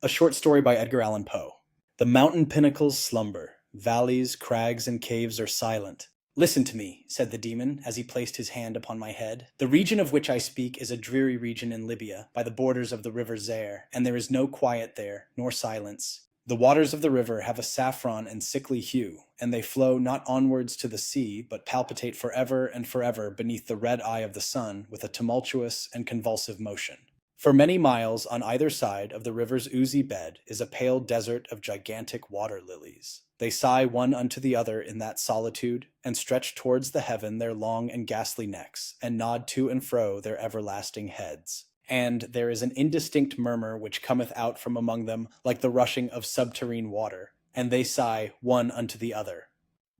A short story by Edgar Allan Poe. The mountain pinnacles slumber, valleys, crags, and caves are silent. Listen to me, said the demon, as he placed his hand upon my head. The region of which I speak is a dreary region in Libya, by the borders of the river Zäire, and there is no quiet there, nor silence. The waters of the river have a saffron and sickly hue, and they flow not onwards to the sea, but palpitate forever and forever beneath the red eye of the sun with a tumultuous and convulsive motion. For many miles on either side of the river's oozy bed is a pale desert of gigantic water-lilies. They sigh one unto the other in that solitude, and stretch towards the heaven their long and ghastly necks, and nod to and fro their everlasting heads. And there is an indistinct murmur which cometh out from among them like the rushing of subterrene water, and they sigh one unto the other.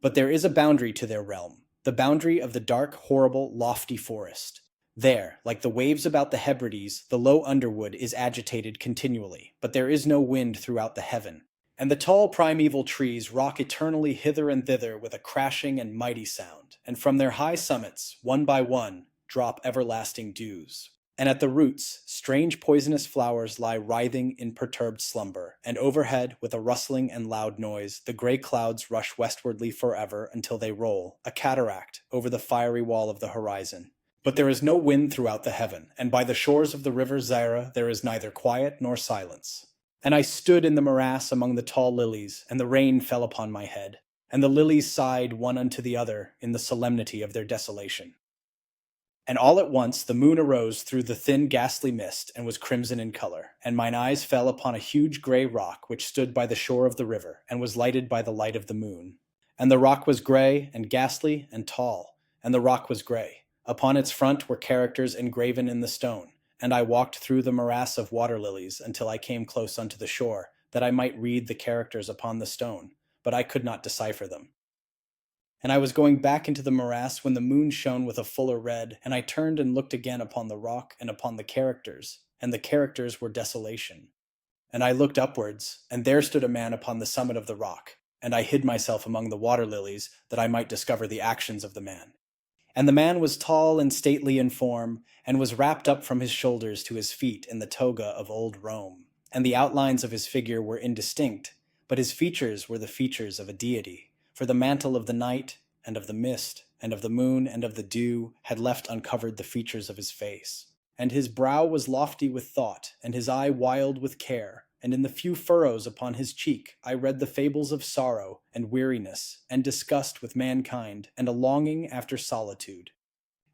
But there is a boundary to their realm, the boundary of the dark, horrible, lofty forest. There, like the waves about the Hebrides, the low underwood is agitated continually, but there is no wind throughout the heaven, and the tall primeval trees rock eternally hither and thither with a crashing and mighty sound, and from their high summits, one by one, drop everlasting dews. And at the roots, strange poisonous flowers lie writhing in perturbed slumber, and overhead, with a rustling and loud noise, the gray clouds rush westwardly forever until they roll, a cataract, over the fiery wall of the horizon. But there is no wind throughout the heaven, and by the shores of the river Zäire there is neither quiet nor silence. And I stood in the morass among the tall lilies, and the rain fell upon my head, and the lilies sighed one unto the other in the solemnity of their desolation. And all at once the moon arose through the thin ghastly mist, and was crimson in color, and mine eyes fell upon a huge grey rock which stood by the shore of the river, and was lighted by the light of the moon. And the rock was grey, and ghastly, and tall, and the rock was grey. Upon its front were characters engraven in the stone, and I walked through the morass of water lilies until I came close unto the shore, that I might read the characters upon the stone, but I could not decipher them. And I was going back into the morass when the moon shone with a fuller red, and I turned and looked again upon the rock and upon the characters, and the characters were desolation. And I looked upwards, and there stood a man upon the summit of the rock, and I hid myself among the water lilies, that I might discover the actions of the man. And the man was tall and stately in form, and was wrapped up from his shoulders to his feet in the toga of old Rome. And the outlines of his figure were indistinct, but his features were the features of a deity, for the mantle of the night, and of the mist, and of the moon, and of the dew, had left uncovered the features of his face. And his brow was lofty with thought, and his eye wild with care, and in the few furrows upon his cheek I read the fables of sorrow, and weariness, and disgust with mankind, and a longing after solitude.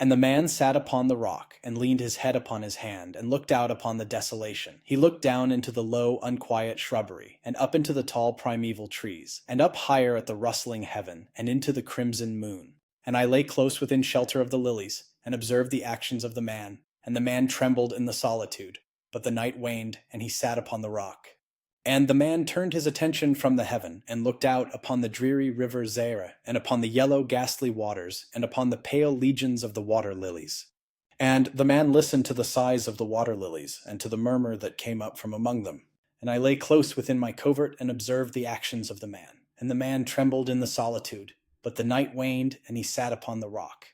And the man sat upon the rock, and leaned his head upon his hand, and looked out upon the desolation. He looked down into the low, unquiet shrubbery, and up into the tall primeval trees, and up higher at the rustling heaven, and into the crimson moon. And I lay close within shelter of the lilies, and observed the actions of the man, and the man trembled in the solitude. But the night waned, and he sat upon the rock. And the man turned his attention from the heaven, and looked out upon the dreary river Zäire, and upon the yellow ghastly waters, and upon the pale legions of the water lilies. And the man listened to the sighs of the water lilies, and to the murmur that came up from among them. And I lay close within my covert, and observed the actions of the man. And the man trembled in the solitude, but the night waned, and he sat upon the rock.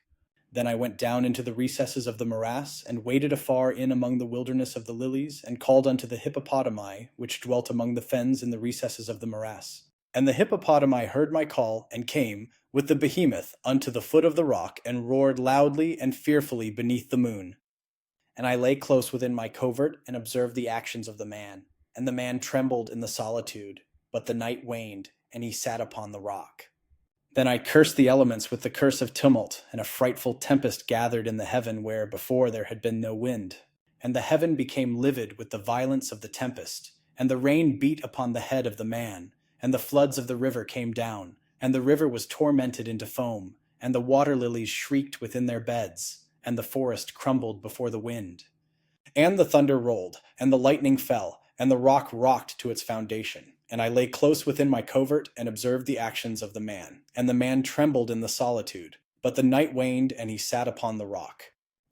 Then I went down into the recesses of the morass, and waded afar in among the wilderness of the lilies, and called unto the hippopotami, which dwelt among the fens in the recesses of the morass. And the hippopotami heard my call, and came, with the behemoth, unto the foot of the rock, and roared loudly and fearfully beneath the moon. And I lay close within my covert, and observed the actions of the man. And the man trembled in the solitude, but the night waned, and he sat upon the rock. Then I cursed the elements with the curse of tumult, and a frightful tempest gathered in the heaven where before there had been no wind. And the heaven became livid with the violence of the tempest, and the rain beat upon the head of the man, and the floods of the river came down, and the river was tormented into foam, and the water lilies shrieked within their beds, and the forest crumbled before the wind. And the thunder rolled, and the lightning fell, and the rock rocked to its foundation. And I lay close within my covert, and observed the actions of the man. And the man trembled in the solitude, but the night waned, and he sat upon the rock.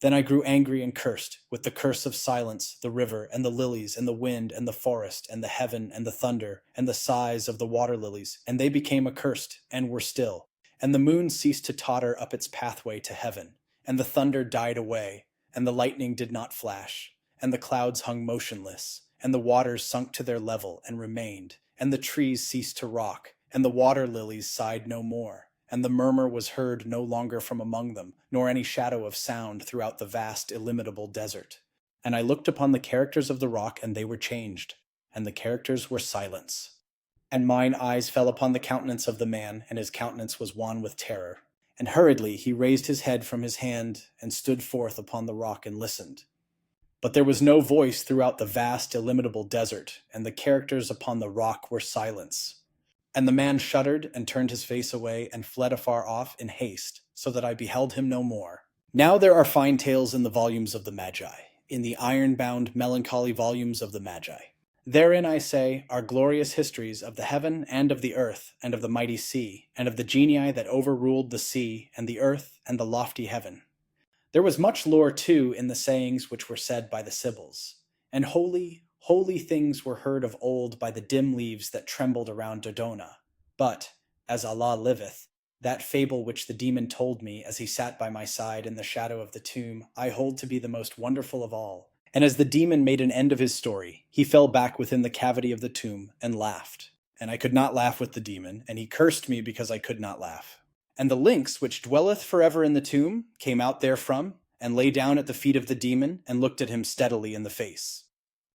Then I grew angry and cursed, with the curse of silence, the river, and the lilies, and the wind, and the forest, and the heaven, and the thunder, and the sighs of the water lilies, and they became accursed, and were still. And the moon ceased to totter up its pathway to heaven, and the thunder died away, and the lightning did not flash, and the clouds hung motionless, and the waters sunk to their level and remained, and the trees ceased to rock, and the water-lilies sighed no more, and the murmur was heard no longer from among them, nor any shadow of sound throughout the vast, illimitable desert. And I looked upon the characters of the rock, and they were changed, and the characters were silence. And mine eyes fell upon the countenance of the man, and his countenance was wan with terror. And hurriedly he raised his head from his hand, and stood forth upon the rock and listened. But there was no voice throughout the vast, illimitable desert, and the characters upon the rock were silence. And the man shuddered, and turned his face away, and fled afar off in haste, so that I beheld him no more. Now there are fine tales in the volumes of the Magi, in the iron-bound, melancholy volumes of the Magi. Therein, I say, are glorious histories of the heaven and of the earth, and of the mighty sea, and of the genii that overruled the sea, and the earth, and the lofty heaven. There was much lore, too, in the sayings which were said by the Sibyls, and holy, holy things were heard of old by the dim leaves that trembled around Dodona. But, as Allah liveth, that fable which the demon told me as he sat by my side in the shadow of the tomb, I hold to be the most wonderful of all. And as the demon made an end of his story, he fell back within the cavity of the tomb and laughed. And I could not laugh with the demon, and he cursed me because I could not laugh. And the lynx, which dwelleth forever in the tomb, came out therefrom, and lay down at the feet of the demon, and looked at him steadily in the face.